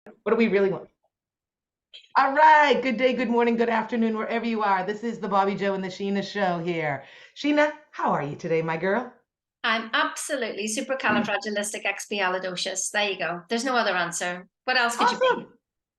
What do we really want? All right. Good day, good morning, good afternoon, wherever you are. This is the Bobbi Jo and the Sheena show here. Sheena, how are you today, my girl? I'm absolutely supercalifragilisticexpialidocious. There you go. There's no other answer. What else could you be? Awesome.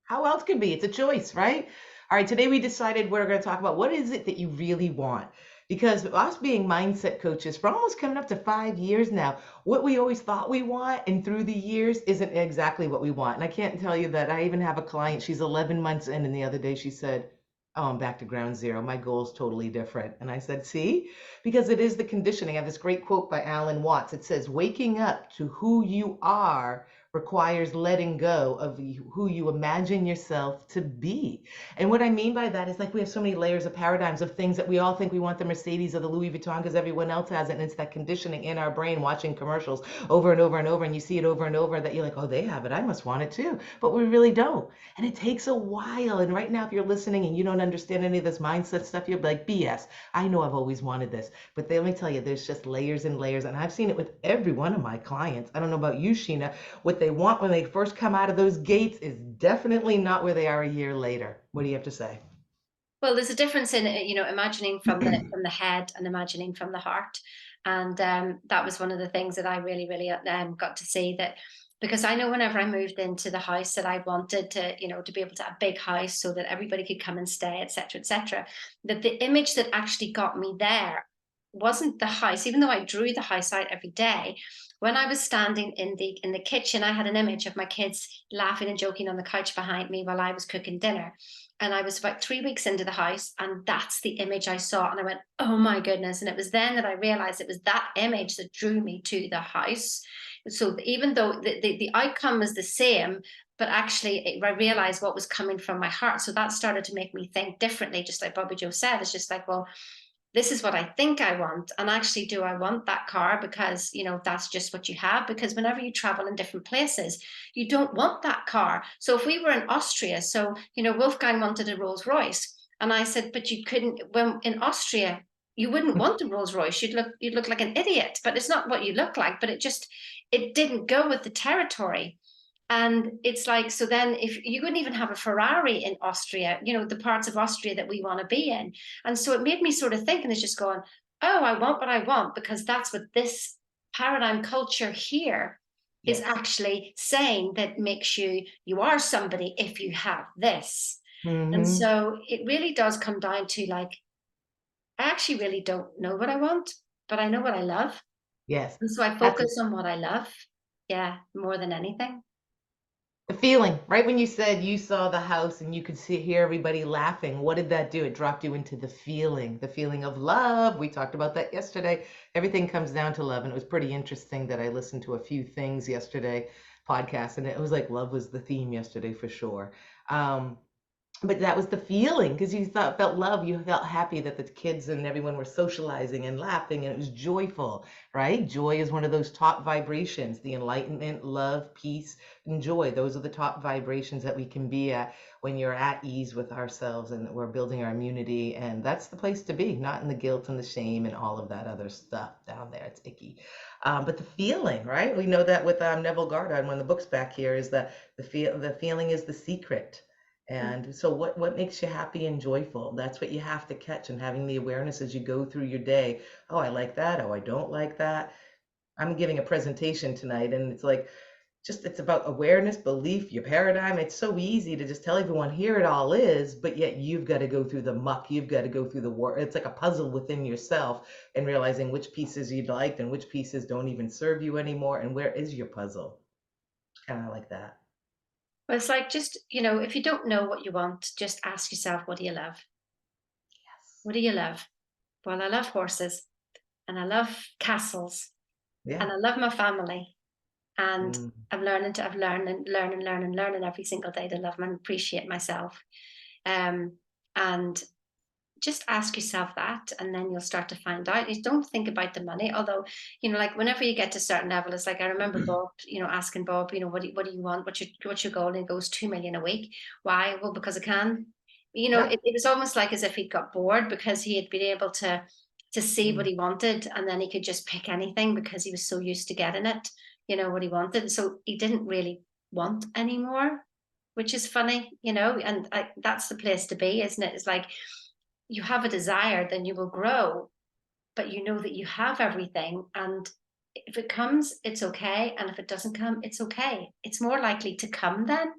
How else could be? It's a choice, right? All right. Today we decided we're going to talk about what is it that you really want. Because us being mindset coaches for almost coming up to 5 years now, what we always thought we want and through the years isn't exactly what we want. And I can't tell you that I even have a client, she's 11 months in, and the other day she said, "Oh, I'm back to ground zero. My goal's totally different." And I said, "See?" Because it is the conditioning. I have this great quote by Alan Watts. It says, "Waking up to who you are requires letting go of who you imagine yourself to be." And what I mean by that is like we have so many layers of paradigms of things that we all think we want the Mercedes or the Louis Vuitton because everyone else has it. And it's that conditioning in our brain watching commercials over and over and over. And you see it over and over that you're like, oh, they have it. I must want it too. But we really don't. And it takes a while. And right now, if you're listening and you don't understand any of this mindset stuff, you'll be like, BS. I know I've always wanted this. But let me tell you, there's just layers and layers. And I've seen it with every one of my clients. I don't know about you, Sheena. What they want when they first come out of those gates is definitely not where they are a year later. What do you have to say? Well, there's a difference in imagining from the head and imagining from the heart, and that was one of the things that I really got to see that because I know whenever I moved into the house that I wanted to to be able to have a big house so that everybody could come and stay, etc., etc. That the image that actually got me there wasn't the house, even though I drew the house out every day. When I was standing in the kitchen, I had an image of my kids laughing and joking on the couch behind me while I was cooking dinner, and I was about 3 weeks into the house, and that's the image I saw. And I went, oh my goodness. And it was then that I realized it was that image that drew me to the house. So even though the outcome was the same, but actually I realized what was coming from my heart. So that started to make me think differently, just like Bobbi Jo said. It's just like, well, this is what I think I want. And actually, do I want that car because, that's just what you have? Because whenever you travel in different places, you don't want that car. So if we were in Austria, so, Wolfgang wanted a Rolls Royce. And I said, but you couldn't, when in Austria, you wouldn't want a Rolls Royce. You'd look like an idiot, but it's not what you look like, but it didn't go with the territory. And it's like, so then if you wouldn't even have a Ferrari in Austria, the parts of Austria that we want to be in. And so it made me sort of think, and it's just going, oh, I want what I want because that's what this paradigm culture here is Yes. actually saying that makes you are somebody if you have this. And Mm-hmm. so it really does come down to like, I actually really don't know what I want, but I know what I love. Yes. And so I That's focus on what I love. Yeah, more than anything. the feeling, right when you said you saw the house and you could see hear everybody laughing. What did that do? It dropped you into the feeling of love. We talked about that yesterday. Everything comes down to love, and it was pretty interesting that I listened to a few things yesterday, podcasts, and it was like love was the theme yesterday for sure. Um, but that was the feeling because you thought felt love, you felt happy that the kids and everyone were socializing and laughing, and it was joyful, right? Joy is one of those top vibrations. The enlightenment, love, peace, and joy, those are the top vibrations that we can be at when you're at ease with ourselves and we're building our immunity. And that's the place to be, not in the guilt and the shame and all of that other stuff down there. It's icky. But the feeling, right? We know that with Neville Goddard, one of the books back here, is that the feeling is the secret. And so what makes you happy and joyful? That's what you have to catch, and having the awareness as you go through your day. Oh, I like that. Oh, I don't like that. I'm giving a presentation tonight, and it's like just it's about awareness, belief, your paradigm. It's so easy to just tell everyone here it all is, but yet you've got to go through the muck. You've got to go through the war. It's like a puzzle within yourself, and realizing which pieces you'd liked and which pieces don't even serve you anymore, and where is your puzzle. Kind of like that. Well, it's like just, if you don't know what you want, just ask yourself, what do you love? Yes. What do you love? Well, I love horses and I love castles and Yeah. I love my family. And Mm. I've learned and learn and learn and learn and every single day to love and appreciate myself. Um, and just ask yourself that, and then you'll start to find out. You don't think about the money, although, like whenever you get to a certain level, it's like I remember Bob, asking Bob, what do you want? What's your goal? And he goes 2 million a week. Why? Well, because I can. Yeah. It was almost like as if he got bored because he had been able to see what Mm. he wanted, and then he could just pick anything because he was so used to getting it, what he wanted. So he didn't really want anymore. which is funny, you know, and that's the place to be, isn't it? It's like you have a desire, then you will grow, but you know that you have everything. And if it comes, it's okay. And if it doesn't come, it's okay. It's more likely to come then, Yeah.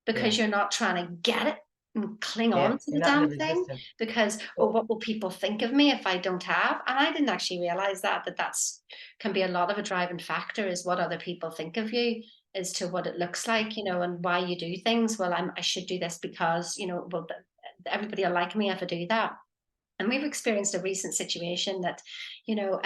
because you're not trying to get it and cling on Yeah. to the You're not in the damn thing resistance. because, oh, Well, what will people think of me if I don't have? And I didn't actually realize that that's can be a lot of a driving factor, is what other people think of you, as to what it looks like, you know, and why you do things. Well, I should do this because, you know, well, everybody will like me if I do that. And we've experienced a recent situation that, you know,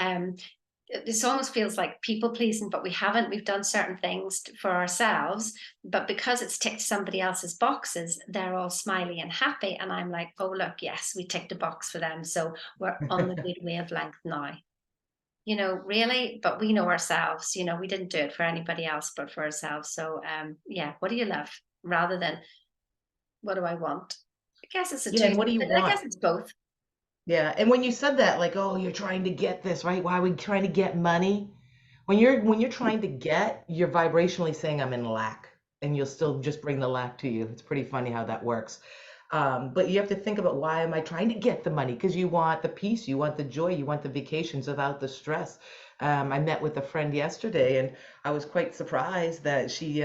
this almost feels like people pleasing, but we haven't. We've done certain things for ourselves, but because it's ticked somebody else's boxes, they're all smiley and happy. And I'm like, oh, look, yes, we ticked a box for them. So we're on the good wavelength now. You know, really, but we know ourselves, you know, we didn't do it for anybody else but for ourselves. So yeah, what do you love rather than what do I want? I guess it's a yeah. two. And what do you I want? guess it's both. Yeah. And when you said that, like, oh, you're trying to get this, right? Why are we trying to get money? When you're trying to get, you're vibrationally saying I'm in lack, and you'll still just bring the lack to you. It's pretty funny how that works. But you have to think about, why am I trying to get the money? Because you want the peace, you want the joy, you want the vacations without the stress. I met with a friend yesterday, and I was quite surprised that she,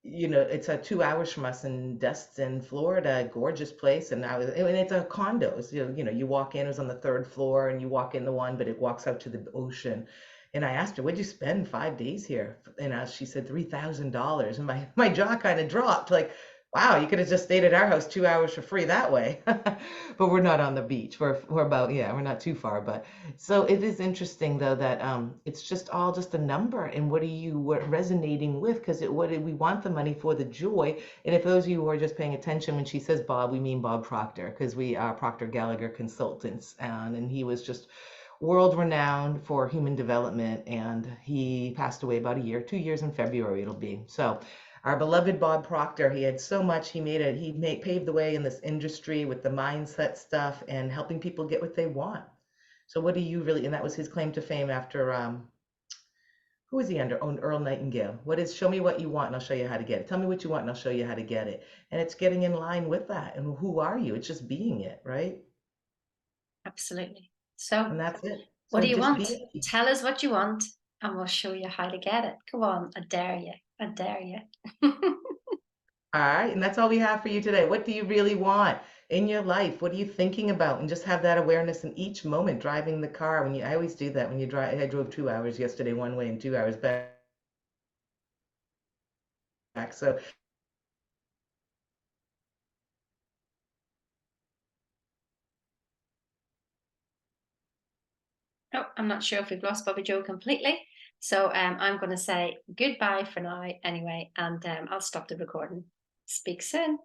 it's 2 hours from us in Destin, Florida, gorgeous place. And it's a condos. You walk in, it was on the third floor, and you walk in the one, but it walks out to the ocean. And I asked her, "What'd you spend 5 days here?" And she said $3,000. And my jaw kind of dropped. Like, wow, you could have just stayed at our house 2 hours for free that way. But we're not on the beach. We're about, yeah, we're not too far. But so it is interesting though that it's just all just a number. And what are you resonating with? Because what do we want the money for? The joy. And if those of you who are just paying attention, when she says Bob, we mean Bob Proctor, because we are Proctor Gallagher consultants, and he was just world renowned for human development, and he passed away about 2 years in February it'll be. So our beloved Bob Proctor, he had so much. He paved the way in this industry with the mindset stuff and helping people get what they want. So what do you really, and that was his claim to fame after, who was he under? Oh, Earl Nightingale. What is, show me what you want and I'll show you how to get it. Tell me what you want and I'll show you how to get it. And it's getting in line with that. And who are you? It's just being it, right? Absolutely. So And that's it. what So do you just want? be it. Tell us what you want, and we'll show you how to get it. Go on, I dare you. I dare you. All right, and that's all we have for you today. What do you really want in your life? What are you thinking about? And just have that awareness in each moment driving the car. I always do that when you drive. I drove 2 hours yesterday one way and 2 hours back. So Oh, I'm not sure if we've lost Bobby Joe completely. So I'm going to say goodbye for now anyway, and I'll stop the recording. Speak soon.